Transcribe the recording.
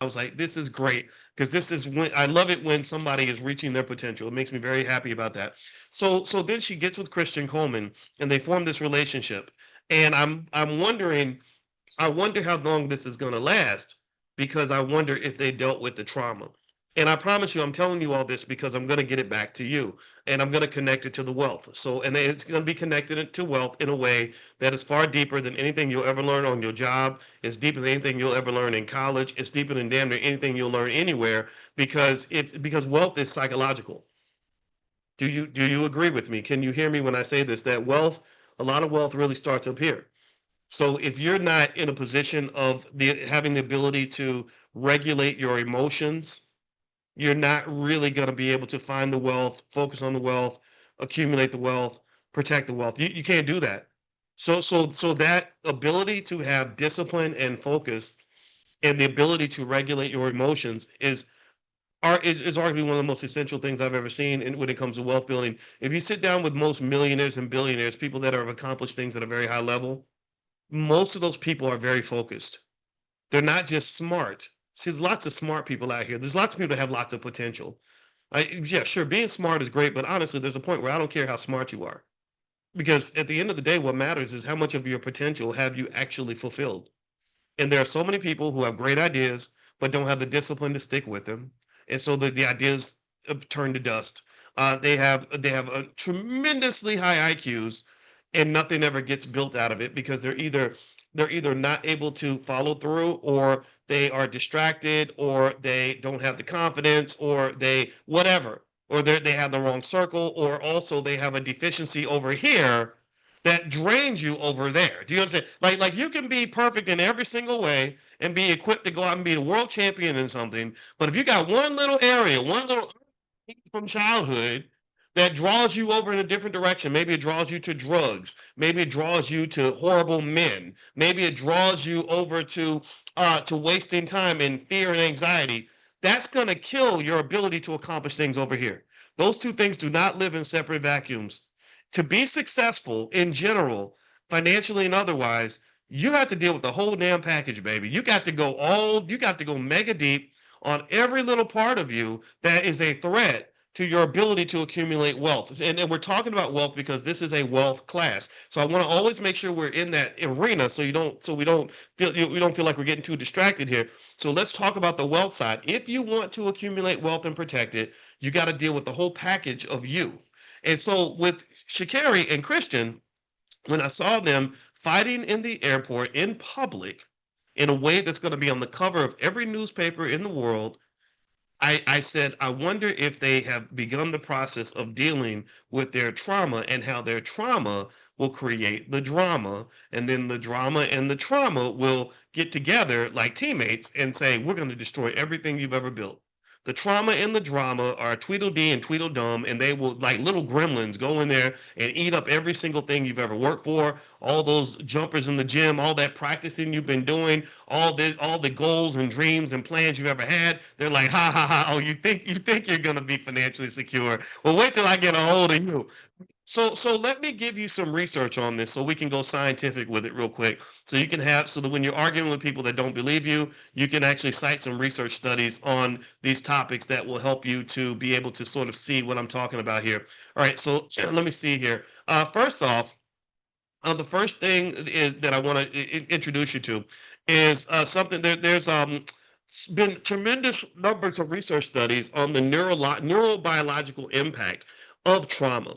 I was like, this is great because this is when I love it when somebody is reaching their potential. It makes me very happy about that. So then she gets with Christian Coleman and they form this relationship. And I'm wondering, I wonder how long this is going to last because I wonder if they dealt with the trauma. And I promise you, I'm telling you all this because I'm going to get it back to you and I'm going to connect it to the wealth. So, and it's going to be connected to wealth in a way that is far deeper than anything you'll ever learn on your job. It's deeper than anything you'll ever learn in college. It's deeper than damn near anything you'll learn anywhere because wealth is psychological. Do you agree with me? Can you hear me when I say this? That wealth, a lot of wealth really starts up here. So if you're not in a position of having the ability to regulate your emotions, you're not really going to be able to find the wealth, focus on the wealth, accumulate the wealth, protect the wealth. You can't do that. So that ability to have discipline and focus and the ability to regulate your emotions is arguably one of the most essential things I've ever seen when it comes to wealth building. If you sit down with most millionaires and billionaires, people that have accomplished things at a very high level, most of those people are very focused. They're not just smart. See, there's lots of smart people out here. There's lots of people that have lots of potential. Yeah, sure, being smart is great, but honestly, there's a point where I don't care how smart you are. Because at the end of the day, what matters is how much of your potential have you actually fulfilled. And there are so many people who have great ideas, but don't have the discipline to stick with them. And so the ideas turn to dust. They have a tremendously high IQs, and nothing ever gets built out of it because they're either not able to follow through, or they are distracted, or they don't have the confidence, or they whatever, or they have the wrong circle, or also they have a deficiency over here that drains you over there. Do you understand? Like you can be perfect in every single way and be equipped to go out and be a world champion in something, but if you got one little area, one little from childhood that draws you over in a different direction. Maybe it draws you to drugs. Maybe it draws you to horrible men. Maybe it draws you over to wasting time and fear and anxiety. That's going to kill your ability to accomplish things over here. Those two things do not live in separate vacuums. To be successful in general, financially and otherwise, you have to deal with the whole damn package, baby. You got to go mega deep on every little part of you that is a threat to your ability to accumulate wealth. And we're talking about wealth because this is a wealth class. So I want to always make sure we're in that arena so we don't feel like we're getting too distracted here. So let's talk about the wealth side. If you want to accumulate wealth and protect it, you got to deal with the whole package of you. And so with Sha'Carri and Christian, when I saw them fighting in the airport in public in a way that's going to be on the cover of every newspaper in the world, I said, I wonder if they have begun the process of dealing with their trauma and how their trauma will create the drama. And then the drama and the trauma will get together like teammates and say, we're going to destroy everything you've ever built. The trauma and the drama are Tweedledee and Tweedledum, and they will, like little gremlins, go in there and eat up every single thing you've ever worked for, all those jumpers in the gym, all that practicing you've been doing, all the goals and dreams and plans you've ever had. They're like, ha ha ha! Oh, you think you're gonna be financially secure? Well, wait till I get a hold of you. So let me give you some research on this so we can go scientific with it real quick. So that when you're arguing with people that don't believe you, you can actually cite some research studies on these topics that will help you to be able to sort of see what I'm talking about here. All right, so let me see here. First off, the first thing is that I want to introduce you to is something there's been tremendous numbers of research studies on the neurobiological impact of trauma.